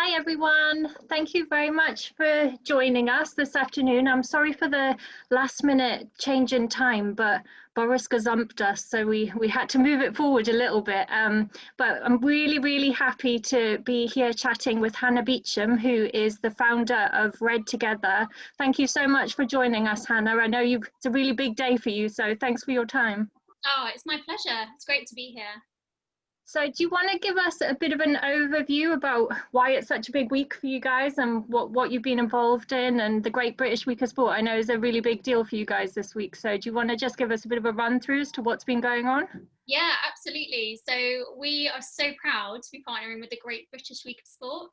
Hi everyone, thank you very much for joining us this afternoon. I'm sorry for the last minute change in time, but Boris gazumped us, so we had to move it forward a little bit. But I'm really happy to be here chatting with Hannah Beecham, who is the founder of Red Together. Thank you so much for joining us, Hannah. I know it's a really big day for you, so thanks for your time. Oh, it's my pleasure. It's great to be here. So do you want to give us a bit of an overview about why it's such a big week for you guys and what you've been involved in, and the Great British Week of Sport I know is a really big deal for you guys this week. So do you want to just give us a bit of a run through as to what's been going on? Yeah, absolutely. So we are so proud to be partnering with the Great British Week of Sport.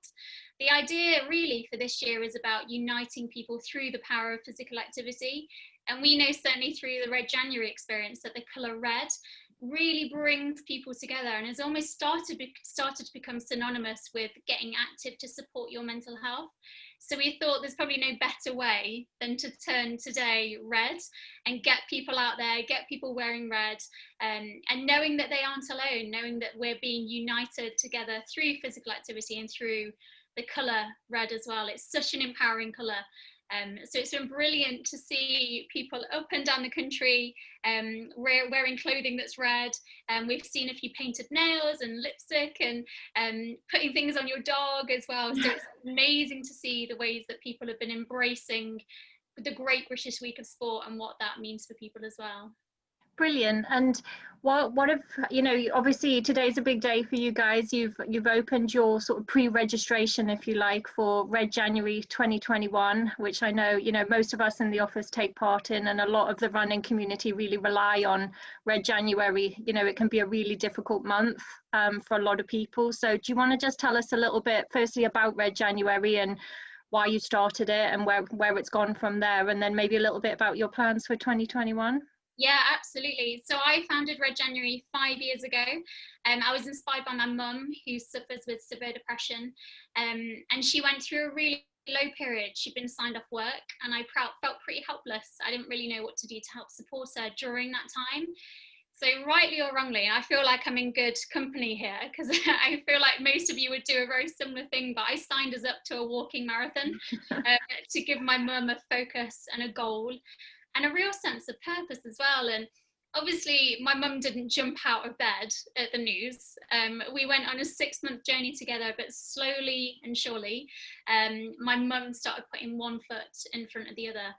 The idea really for this year is about uniting people through the power of physical activity. And we know certainly through the Red January experience that the colour red really brings people together and has almost started to become synonymous with getting active to support your mental health. So we thought there's probably no better way than to turn today red and get people out there, get people wearing red, and knowing that they aren't alone, knowing that we're being united together through physical activity and through the colour red as well. It's such an empowering colour. So it's been brilliant to see people up and down the country wearing clothing that's red. We've seen a few painted nails and lipstick and putting things on your dog as well. So it's amazing to see the ways that people have been embracing the Great British Week of Sport and what that means for people as well. Brilliant. And what if, obviously today's a big day for you guys. You've opened your sort of pre-registration, if you like, for Red January 2021, which I know, most of us in the office take part in, and a lot of the running community really rely on Red January. It can be a really difficult month for a lot of people. So do you want to just tell us a little bit, firstly, about Red January and why you started it and where it's gone from there, and then maybe a little bit about your plans for 2021? Yeah, absolutely. So I founded Red January 5 years ago. I was inspired by my mum, who suffers with severe depression, and she went through a really low period. She'd been signed off work, and I felt pretty helpless. I didn't really know what to do to help support her during that time. So rightly or wrongly, I feel like I'm in good company here, because I feel like most of you would do a very similar thing, but I signed us up to a walking marathon to give my mum a focus and a goal and a real sense of purpose as well. And obviously my mum didn't jump out of bed at the news. We went on a 6-month journey together, but slowly and surely my mum started putting one foot in front of the other.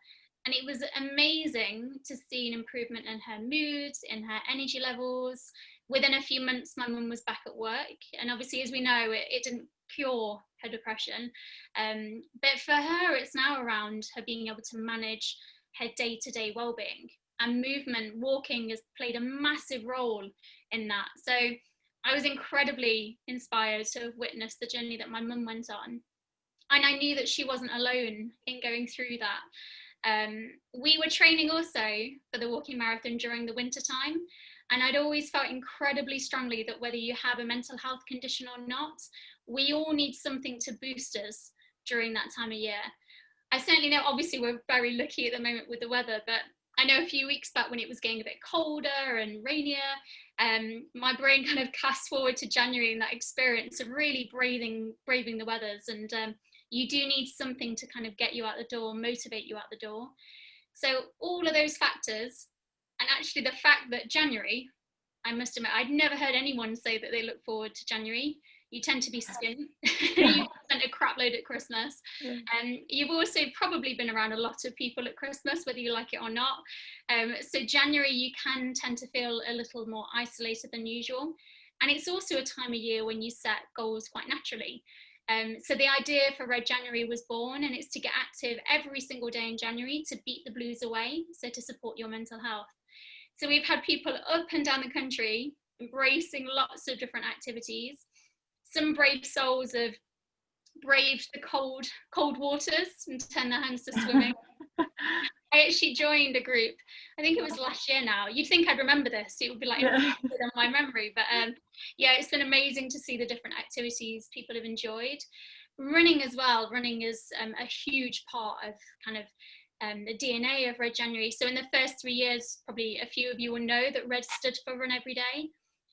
And it was amazing to see an improvement in her mood, in her energy levels. Within a few months, my mum was back at work. And obviously, as we know, it didn't cure her depression. But for her, it's now around her being able to manage her day-to-day well-being, and movement, walking, has played a massive role in that. So I was incredibly inspired to have witnessed the journey that my mum went on, and I knew that she wasn't alone in going through that. We were training also for the walking marathon during the winter time, and I'd always felt incredibly strongly that whether you have a mental health condition or not, we all need something to boost us during that time of year. I certainly know, obviously we're very lucky at the moment with the weather, but I know a few weeks back when it was getting a bit colder and rainier, my brain kind of cast forward to January and that experience of really braving the weathers. And you do need something to kind of get you out the door, motivate you out the door. So all of those factors, and actually the fact that January, I must admit, I'd never heard anyone say that they look forward to January. You tend to be skint. You spent a crap load at Christmas. And you've also probably been around a lot of people at Christmas, whether you like it or not. So January, you can tend to feel a little more isolated than usual. And it's also a time of year when you set goals quite naturally. So the idea for Red January was born, and it's to get active every single day in January to beat the blues away, so to support your mental health. So we've had people up and down the country embracing lots of different activities. Some brave souls have braved the cold waters and turned their hands to swimming. I actually joined a group, I think it was last year now. You'd think I'd remember this, it would be like in my memory, but yeah, it's been amazing to see the different activities people have enjoyed. Running as well, running is a huge part of kind of the DNA of Red January. So in the first 3 years, probably a few of you will know that Red stood for Run Every Day.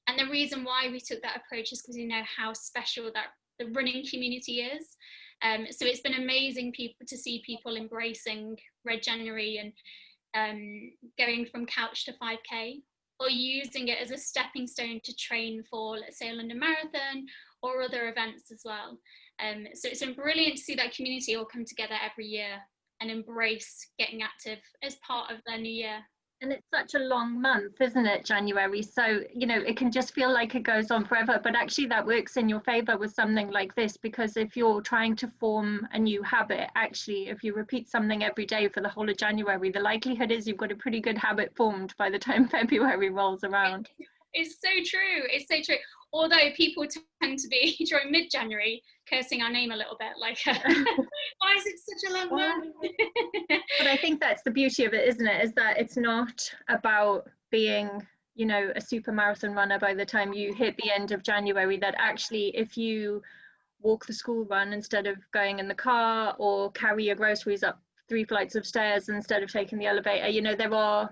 And the reason why we took that approach is because we know how special that the running community is. So it's been amazing to see people embracing Red January and going from couch to 5K, or using it as a stepping stone to train for, let's say, a London Marathon or other events as well. So it's been brilliant to see that community all come together every year and embrace getting active as part of their new year. And it's such a long month, isn't it, January? So, you know, it can just feel like it goes on forever, but actually that works in your favor with something like this, because if you're trying to form a new habit, actually, if you repeat something every day for the whole of January, the likelihood is you've got a pretty good habit formed by the time February rolls around. It's so true. It's so true. Although people tend to be during mid-January cursing our name a little bit, like, why is it such a long month? But I think that's the beauty of it, isn't it? Is that it's not about being, you know, a super marathon runner by the time you hit the end of January. That actually, if you walk the school run instead of going in the car, or carry your groceries up 3 flights of stairs instead of taking the elevator, you know, there are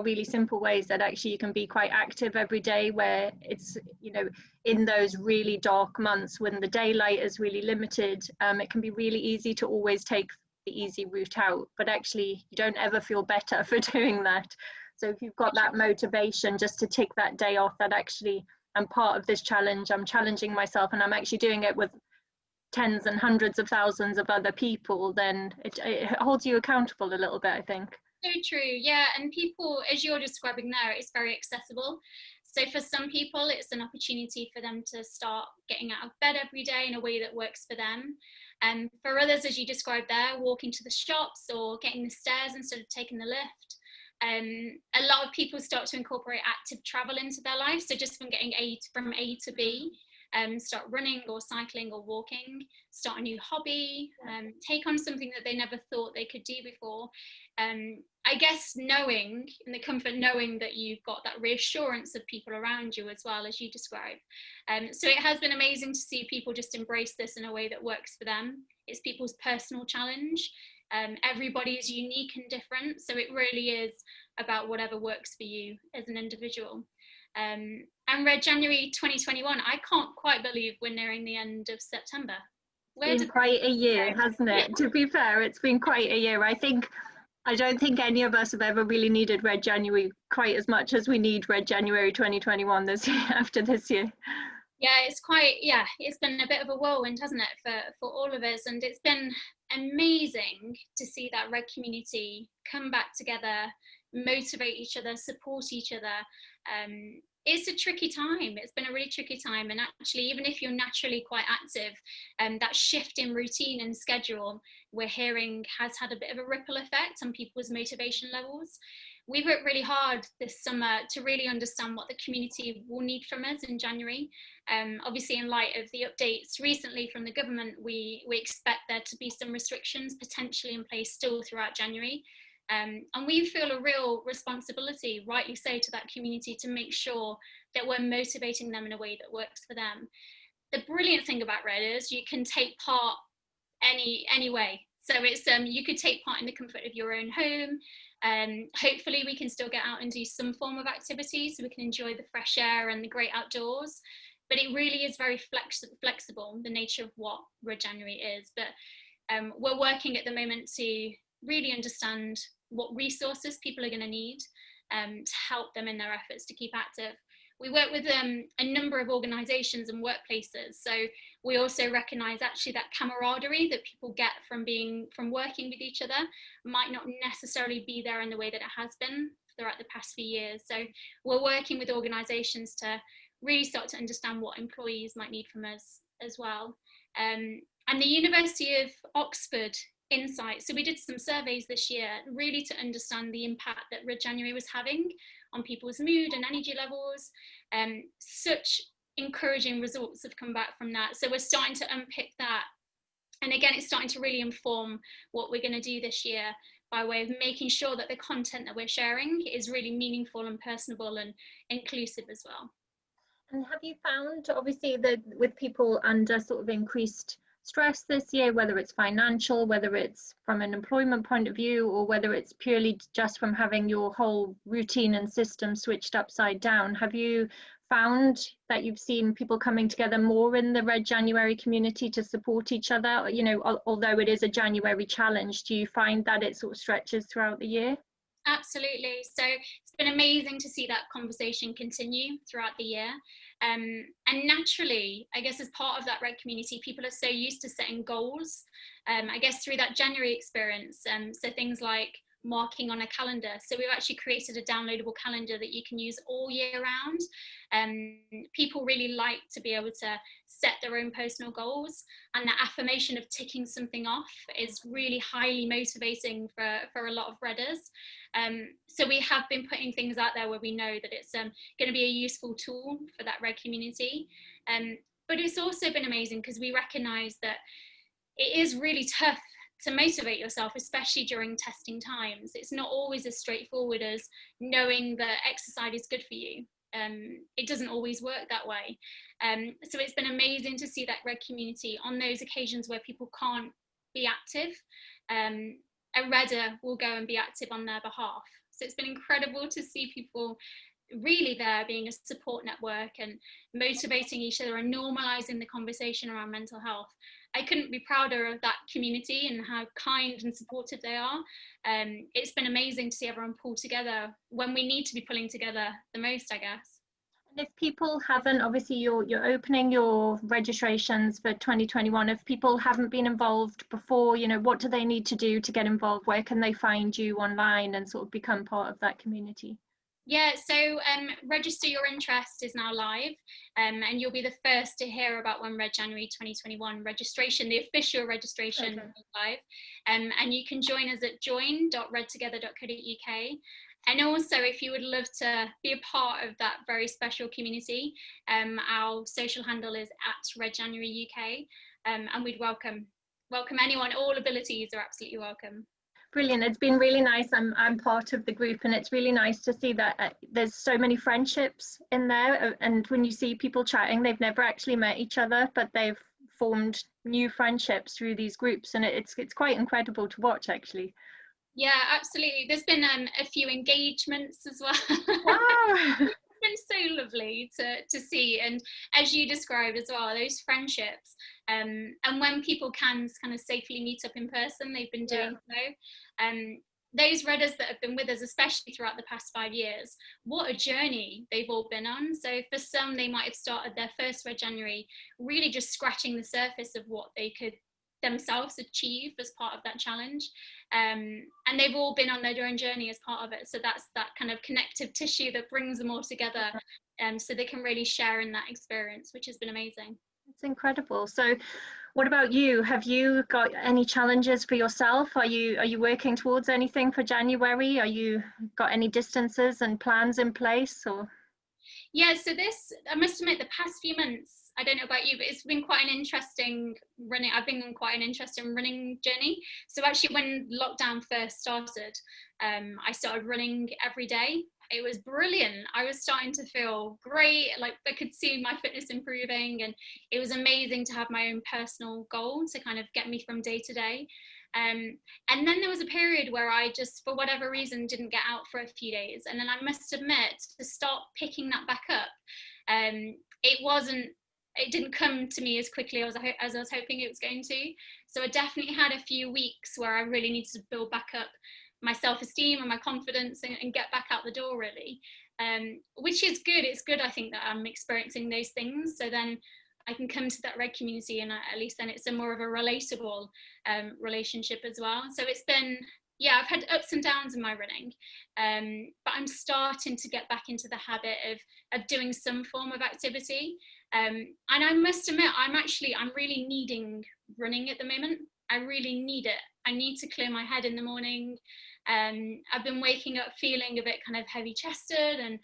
really simple ways that actually you can be quite active every day, where it's, you know, in those really dark months when the daylight is really limited, it can be really easy to always take the easy route out, but actually you don't ever feel better for doing that. So if you've got that motivation just to tick that day off, that actually I'm part of this challenge, I'm challenging myself, and I'm actually doing it with tens and hundreds of thousands of other people, then it holds you accountable a little bit, I think. So true, yeah. And people, as you're describing there, it's very accessible. So for some people, it's an opportunity for them to start getting out of bed every day in a way that works for them. And for others, as you described there, walking to the shops or getting the stairs instead of taking the lift. A lot of people start to incorporate active travel into their life. So just from getting from A to B, start running or cycling or walking, start a new hobby, take on something that they never thought they could do before. I guess knowing, in the comfort knowing that you've got that reassurance of people around you as well, as you describe. So it has been amazing to see people just embrace this in a way that works for them. It's people's personal challenge. Everybody is unique and different, so it really is about whatever works for you as an individual. And Red January 2021, I can't quite believe we're nearing the end of September. It's been quite a year, hasn't it? Yeah. To be fair, it's been quite a year. I don't think any of us have ever really needed Red January quite as much as we need Red January 2021 this year, after this year. Yeah, it's been a bit of a whirlwind, hasn't it, for all of us. And it's been amazing to see that Red community come back together, motivate each other, support each other. It's a tricky time. It's been a really tricky time. And actually, even if you're naturally quite active, that shift in routine and schedule, we're hearing has had a bit of a ripple effect on people's motivation levels. We worked really hard this summer to really understand what the community will need from us in January. Obviously, in light of the updates recently from the government, we expect there to be some restrictions potentially in place still throughout January. And we feel a real responsibility, rightly so, to that community to make sure that we're motivating them in a way that works for them. The brilliant thing about Red is you can take part any way. So it's you could take part in the comfort of your own home. Hopefully we can still get out and do some form of activity so we can enjoy the fresh air and the great outdoors. But it really is very flexible, the nature of what Red January is. But we're working at the moment to really understand what resources people are going to need to help them in their efforts to keep active. We work with a number of organisations and workplaces, so we also recognise actually that camaraderie that people get from working with each other might not necessarily be there in the way that it has been throughout the past few years. So we're working with organisations to really start to understand what employees might need from us as well. And the University of Oxford Insight, so we did some surveys this year really to understand the impact that Red January was having on people's mood and energy levels. Such encouraging results have come back from that, so we're starting to unpick that, and again it's starting to really inform what we're going to do this year by way of making sure that the content that we're sharing is really meaningful and personable and inclusive as well. And have you found, obviously, that with people under sort of increased stress this year, whether it's financial, whether it's from an employment point of view, or whether it's purely just from having your whole routine and system switched upside down, have you found that you've seen people coming together more in the Red January community to support each other? You know, although it is a January challenge, do you find that it sort of stretches throughout the year? Absolutely. So it's been amazing to see that conversation continue throughout the year. And naturally, I guess as part of that Red community, people are so used to setting goals. I guess through that January experience, so things like marking on a calendar. So we've actually created a downloadable calendar that you can use all year round. People really like to be able to set their own personal goals, and the affirmation of ticking something off is really highly motivating for a lot of Redders. So we have been putting things out there where we know that it's going to be a useful tool for that Red community. But it's also been amazing because we recognise that it is really tough to motivate yourself, especially during testing times. It's not always as straightforward as knowing that exercise is good for you. It doesn't always work that way. So it's been amazing to see that Red community on those occasions where people can't be active. A Redder will go and be active on their behalf. So it's been incredible to see people really there being a support network and motivating each other and normalizing the conversation around mental health. I couldn't be prouder of that community and how kind and supportive they are. It's been amazing to see everyone pull together when we need to be pulling together the most, I guess. And if people haven't, obviously you're opening your registrations for 2021. If people haven't been involved before, you know, what do they need to do to get involved? Where can they find you online and sort of become part of that community? Yeah, so register your interest is now live, and you'll be the first to hear about when Red January 2021 registration, the official registration, is live. And you can join us at join.redtogether.co.uk. And also, if you would love to be a part of that very special community, our social handle is @RedJanuaryUK, and we'd welcome anyone. All abilities are absolutely welcome. Brilliant. It's been really nice. I'm part of the group, and it's really nice to see that there's so many friendships in there. And when you see people chatting, they've never actually met each other, but they've formed new friendships through these groups, and it's quite incredible to watch, actually. Yeah, absolutely. There's been a few engagements as well. Wow. It's been so lovely to see, and as you described as well, those friendships, and when people can kind of safely meet up in person, they've been doing so. Those Redders that have been with us, especially throughout the past 5 years, what a journey they've all been on. So for some, they might have started their first Red January really just scratching the surface of what they could themselves achieve as part of that challenge, and they've all been on their own journey as part of it. So that's that kind of connective tissue that brings them all together, so they can really share in that experience, which has been amazing. It's incredible. So what about you? Have you got any challenges for yourself? Are you working towards anything for January? Are you got any distances and plans in place? Or Yeah, so this, I must admit, the past few months, I don't know about you, but it's been quite an interesting running. I've been on quite an interesting running journey. So actually, when lockdown first started, I started running every day. It was brilliant. I was starting to feel great. Like I could see my fitness improving, and it was amazing to have my own personal goal to kind of get me from day to day. And then there was a period where I just, for whatever reason, didn't get out for a few days. And then I must admit, to start picking that back up, it didn't come to me as quickly as I was hoping it was going to. So I definitely had a few weeks where I really needed to build back up my self-esteem and my confidence and get back out the door, really, which is good. It's good, I think, that I'm experiencing those things. So then I can come to that Red community, and at least then it's a more of a relatable relationship as well. So it's been, yeah, I've had ups and downs in my running, but I'm starting to get back into the habit of doing some form of activity. And I must admit, I'm really needing running at the moment. I really need it. I need to clear my head in the morning. I've been waking up feeling a bit kind of heavy chested, and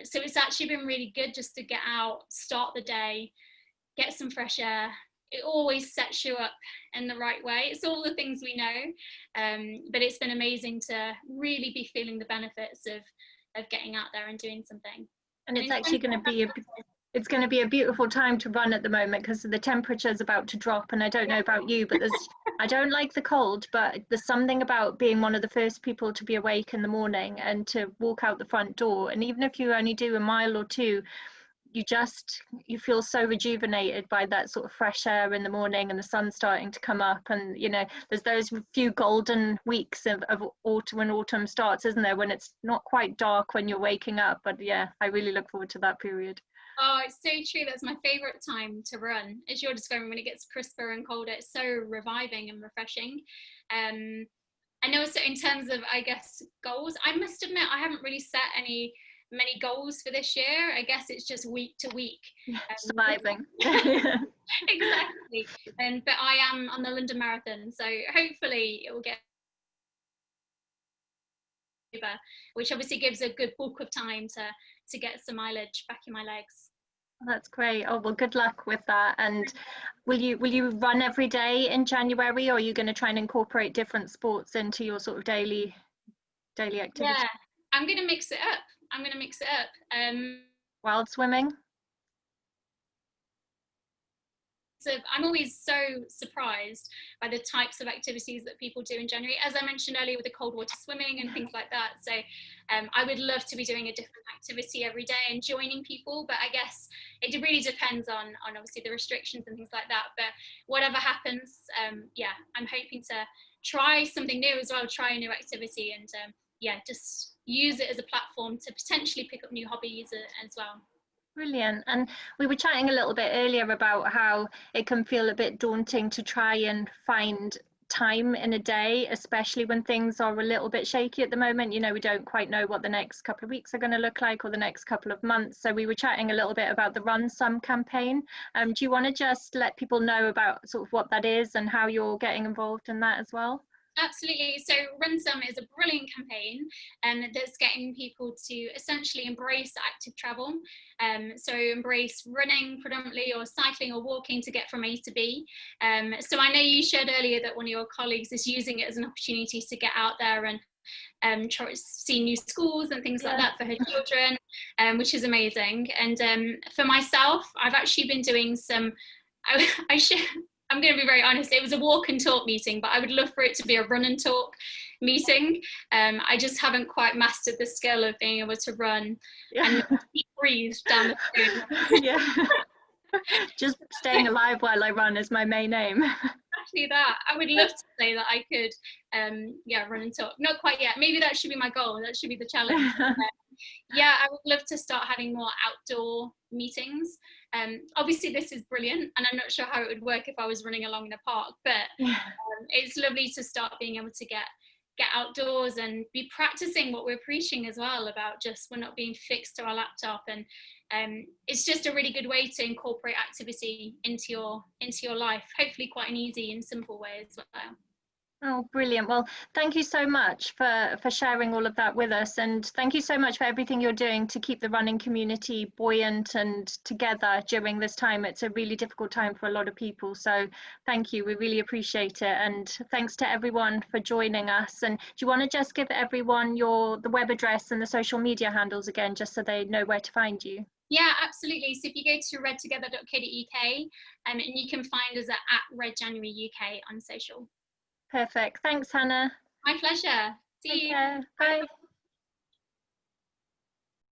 so it's actually been really good just to get out, start the day, get some fresh air. It always sets you up in the right way. It's all the things we know, but it's been amazing to really be feeling the benefits of getting out there and doing something. and it's actually going to be a beautiful time to run at the moment because the temperature is about to drop, and I don't know about you, but I don't like the cold, but there's something about being one of the first people to be awake in the morning and to walk out the front door, and even if you only do a mile or two, you feel so rejuvenated by that sort of fresh air in the morning and the sun starting to come up, and there's those few golden weeks of autumn, when autumn starts, isn't there, when it's not quite dark when you're waking up. But yeah, I really look forward to that period. Oh, it's so true. That's my favorite time to run, as you're describing, when it gets crisper and colder. It's so reviving and refreshing. I know. So in terms of, I guess, goals, I must admit I haven't really set many goals for this year. I guess it's just week to week. Surviving. Exactly. But I am on the London Marathon, so hopefully it will get over, which obviously gives a good bulk of time to get some mileage back in my legs. That's great. Oh, well, good luck with that. And will you run every day in January, or are you going to try and incorporate different sports into your sort of daily activity? Yeah, I'm going to mix it up. Wild swimming? I'm always so surprised by the types of activities that people do in January, as I mentioned earlier, with the cold water swimming and things like that. So I would love to be doing a different activity every day and joining people, but I guess it really depends on obviously the restrictions and things like that. But whatever happens, yeah, I'm hoping to try something new as well, try a new activity, and yeah, just use it as a platform to potentially pick up new hobbies as well. Brilliant. And we were chatting a little bit earlier about how it can feel a bit daunting to try and find time in a day, especially when things are a little bit shaky at the moment. We don't quite know what the next couple of weeks are going to look like, or the next couple of months. So we were chatting a little bit about the Run Some campaign. Do you want to just let people know about sort of what that is and how you're getting involved in that as well? Absolutely. So Run Some is a brilliant campaign that's getting people to essentially embrace active travel. So embrace running predominantly, or cycling or walking to get from A to B. So I know you shared earlier that one of your colleagues is using it as an opportunity to get out there and try to see new schools and things like that for her children, which is amazing. And for myself, I've actually been doing some, I'm going to be very honest, it was a walk and talk meeting, but I would love for it to be a run and talk meeting. I just haven't quite mastered the skill of being able to run and breathe down the road. Yeah. Just staying alive while I run is my main aim. Exactly that. I would love to say that I could, run and talk. Not quite yet. Maybe that should be my goal. That should be the challenge. Yeah, I would love to start having more outdoor meetings. Obviously this is brilliant, and I'm not sure how it would work if I was running along in a park, but it's lovely to start being able to get outdoors and be practicing what we're preaching as well, about just we're not being fixed to our laptop. And it's just a really good way to incorporate activity into your life, hopefully quite an easy and simple way as well. Oh, brilliant. Well, thank you so much for sharing all of that with us. And thank you so much for everything you're doing to keep the running community buoyant and together during this time. It's a really difficult time for a lot of people. So thank you. We really appreciate it. And thanks to everyone for joining us. And do you want to just give everyone the web address and the social media handles again, just so they know where to find you? Yeah, absolutely. So if you go to redtogether.co.uk, and you can find us at redjanuaryuk on social. Perfect. Thanks, Hannah. My pleasure. See you. Take care. Bye.